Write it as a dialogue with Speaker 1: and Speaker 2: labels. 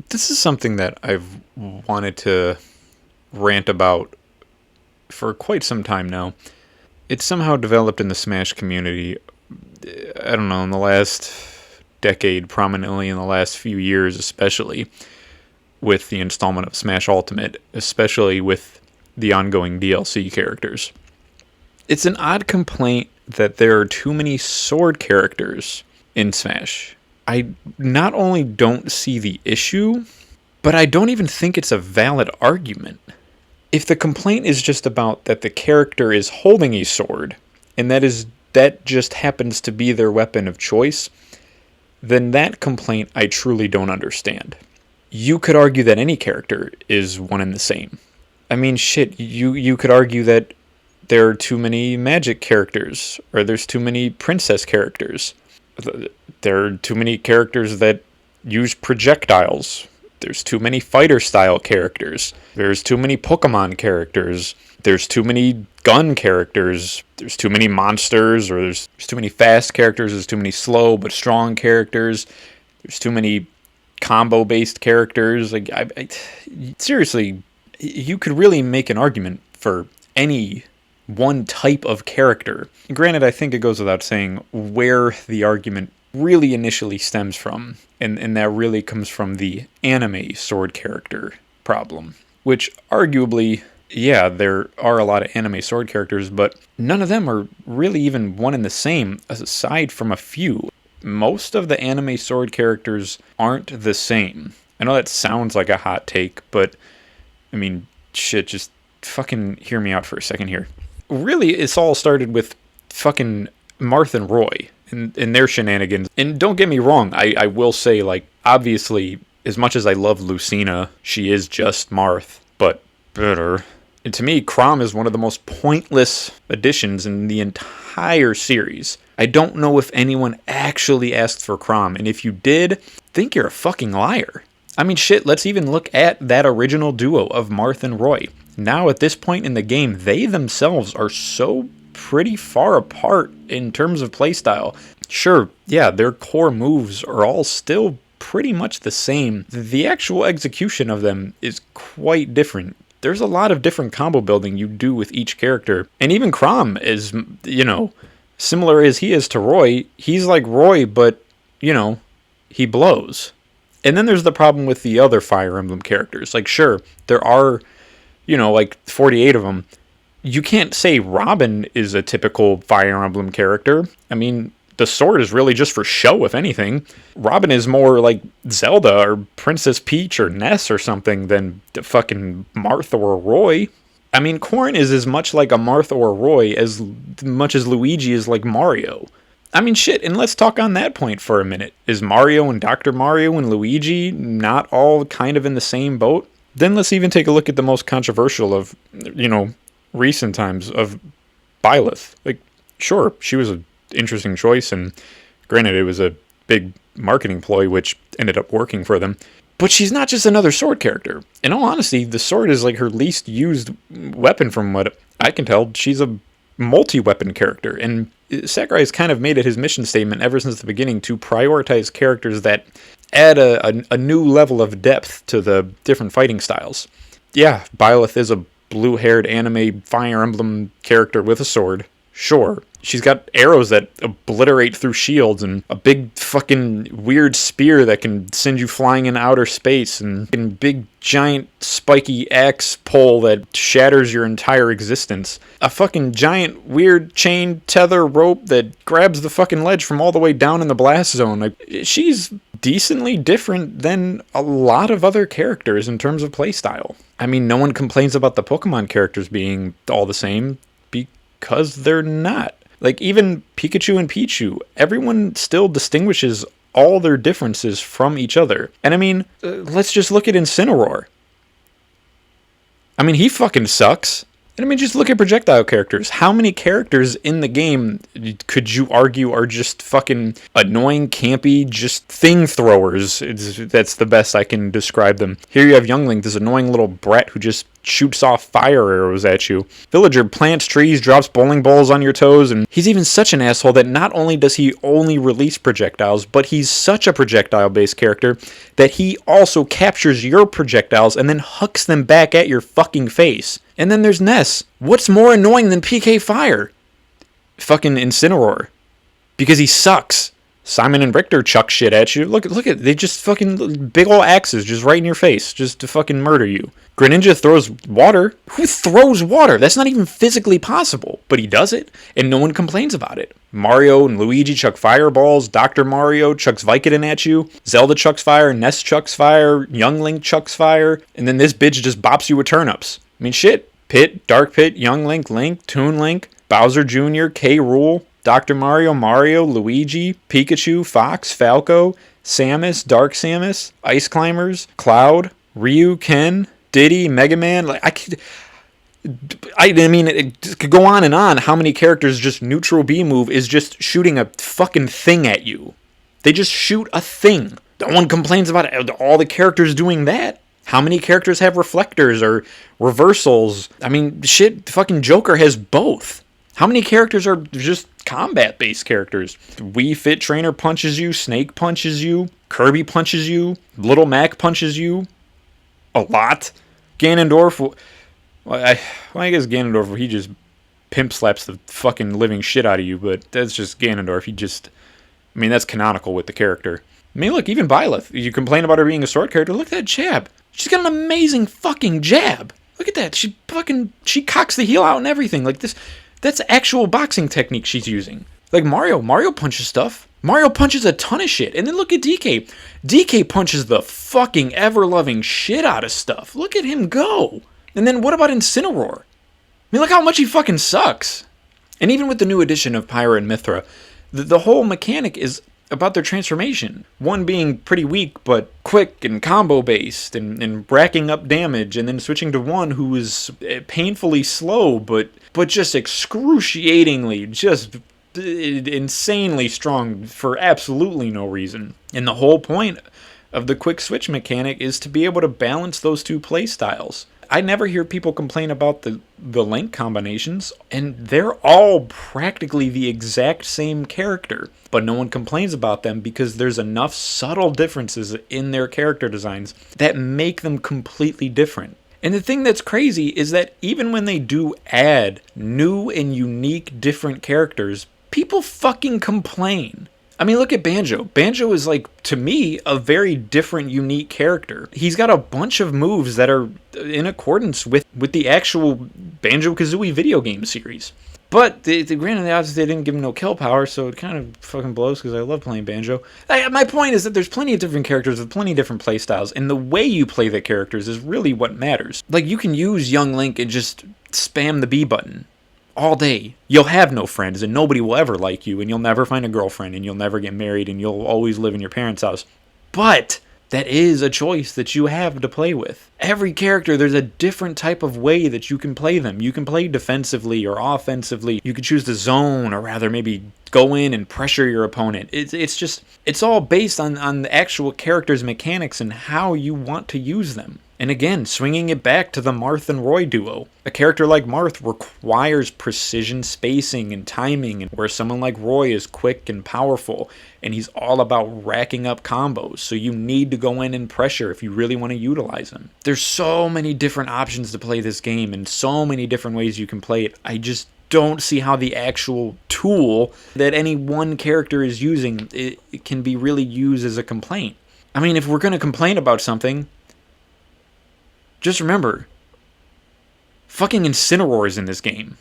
Speaker 1: This is something that I've wanted to rant about for quite some time now. It's somehow developed in the Smash community, I don't know, in the last decade, prominently in the last few years, especially with the installment of Smash Ultimate, especially with the ongoing DLC characters. It's an odd complaint that there are too many sword characters in Smash. I not only don't see the issue, but I don't even think it's a valid argument. If the complaint is just about that the character is holding a sword, and that just happens to be their weapon of choice, then that complaint I truly don't understand. You could argue that any character is one and the same. I mean, shit, you could argue that there are too many magic characters, or there's too many princess characters. There are too many characters that use projectiles. There's too many fighter style characters. There's too many Pokemon characters. There's too many gun characters. There's too many monsters, or there's too many fast characters. There's too many slow but strong characters. There's too many combo based characters. Like, seriously, you could really make an argument for any one type of character. Granted, I think it goes without saying where the argument really initially stems from, and that really comes from the anime sword character problem, which arguably, yeah, there are a lot of anime sword characters, but none of them are really even one and the same, aside from a few. Most of the anime sword characters aren't the same. I know that sounds like a hot take, but, I mean, shit, just fucking hear me out for a second here. Really, it's all started with fucking Marth and Roy and their shenanigans. And don't get me wrong, I will say, like, obviously, as much as I love Lucina, she is just Marth, but better. And to me, Chrom is one of the most pointless additions in the entire series. I don't know if anyone actually asked for Chrom, and if you did, think you're a fucking liar. I mean, shit, let's even look at that original duo of Marth and Roy. Now, at this point in the game, they themselves are so pretty far apart in terms of playstyle. Sure, yeah, their core moves are all still pretty much the same. The actual execution of them is quite different. There's a lot of different combo building you do with each character. And even Chrom is, similar as he is to Roy, he's like Roy, but, he blows. And then there's the problem with the other Fire Emblem characters. Like, sure, there are, like 48 of them. You can't say Robin is a typical Fire Emblem character. I mean, the sword is really just for show, if anything. Robin is more like Zelda or Princess Peach or Ness or something than fucking Martha or Roy. I mean, Corrin is as much like a Martha or Roy as much as Luigi is like Mario. I mean, shit, and let's talk on that point for a minute. Is Mario and Dr. Mario and Luigi not all kind of in the same boat? Then let's even take a look at the most controversial of, recent times of Byleth. Like, sure, she was an interesting choice, and granted, it was a big marketing ploy, which ended up working for them. But she's not just another sword character. In all honesty, the sword is like her least used weapon from what I can tell. She's a multi-weapon character, and Sakurai has kind of made it his mission statement ever since the beginning to prioritize characters that add a new level of depth to the different fighting styles. Yeah, Byleth is a blue-haired anime Fire Emblem character with a sword. Sure. She's got arrows that obliterate through shields and a big fucking weird spear that can send you flying in outer space and a big giant spiky axe pole that shatters your entire existence. A fucking giant weird chain tether rope that grabs the fucking ledge from all the way down in the blast zone. Like, she's decently different than a lot of other characters in terms of playstyle. I mean, no one complains about the Pokemon characters being all the same because they're not. Like, even Pikachu and Pichu, everyone still distinguishes all their differences from each other. And I mean, let's just look at Incineroar. I mean, he fucking sucks. And I mean, just look at projectile characters. How many characters in the game could you argue are just fucking annoying, campy, just thing throwers? That's the best I can describe them. Here you have Youngling, this annoying little brat who just shoots off fire arrows at you. Villager plants trees, drops bowling balls on your toes, and he's even such an asshole that not only does he only release projectiles, but he's such a projectile-based character that he also captures your projectiles and then hucks them back at your fucking face. And then there's Ness. What's more annoying than PK Fire? Fucking Incineroar. Because he sucks. Simon and Richter chuck shit at you. Look at, they just fucking big ol' axes just right in your face just to fucking murder you. Greninja throws water. Who throws water? That's not even physically possible. But he does it, and no one complains about it. Mario and Luigi chuck fireballs. Dr. Mario chucks Vicodin at you. Zelda chucks fire. Ness chucks fire. Young Link chucks fire. And then this bitch just bops you with turnips. I mean, shit. Pit, Dark Pit, Young Link, Link, Toon Link, Bowser Jr., K. Rool, Dr. Mario, Luigi, Pikachu, Fox, Falco, Samus, Dark Samus, Ice Climbers, Cloud, Ryu, Ken, Diddy, Mega Man. Like I mean, it could go on and on. How many characters just neutral B move is just shooting a fucking thing at you? They just shoot a thing. No one complains about it. All the characters doing that. How many characters have reflectors or reversals? I mean, shit, fucking Joker has both. How many characters are just combat-based characters? Wii Fit Trainer punches you, Snake punches you, Kirby punches you, Little Mac punches you. A lot. Ganondorf, I guess Ganondorf, he just pimp slaps the fucking living shit out of you, but that's just Ganondorf. I mean, that's canonical with the character. I mean, look, even Byleth, you complain about her being a sword character, look at that jab. She's got an amazing fucking jab. Look at that. She cocks the heel out and everything. Like this. That's actual boxing technique she's using. Like Mario punches stuff. Mario punches a ton of shit. And then look at DK. DK punches the fucking ever-loving shit out of stuff. Look at him go. And then what about Incineroar? I mean, look how much he fucking sucks. And even with the new edition of Pyra and Mithra, the whole mechanic is about their transformation. One being pretty weak, but quick and combo-based and racking up damage, and then switching to one who is painfully slow, but just excruciatingly, just insanely strong for absolutely no reason. And the whole point of the quick switch mechanic is to be able to balance those two play styles. I never hear people complain about the Link combinations, and they're all practically the exact same character, but no one complains about them because there's enough subtle differences in their character designs that make them completely different. And the thing that's crazy is that even when they do add new and unique different characters, people fucking complain. I mean, look at Banjo. Banjo is, like, to me, a very different, unique character. He's got a bunch of moves that are in accordance with the actual Banjo-Kazooie video game series. But, granted, the odds they didn't give him no kill power, so it kind of fucking blows because I love playing Banjo. My point is that there's plenty of different characters with plenty of different playstyles, and the way you play the characters is really what matters. Like, you can use Young Link and just spam the B button all day. You'll have no friends, and nobody will ever like you, and you'll never find a girlfriend, and you'll never get married, and you'll always live in your parents' house. But that is a choice that you have to play with. Every character, there's a different type of way that you can play them. You can play defensively or offensively. You can choose to zone, or rather maybe go in and pressure your opponent. It's all based on the actual character's mechanics and how you want to use them. And again, swinging it back to the Marth and Roy duo. A character like Marth requires precision spacing and timing, where someone like Roy is quick and powerful, and he's all about racking up combos, so you need to go in and pressure if you really want to utilize him. There's so many different options to play this game, and so many different ways you can play it. I just don't see how the actual tool that any one character is using it can be really used as a complaint. I mean, if we're going to complain about something, just remember, fucking Incineroar is in this game.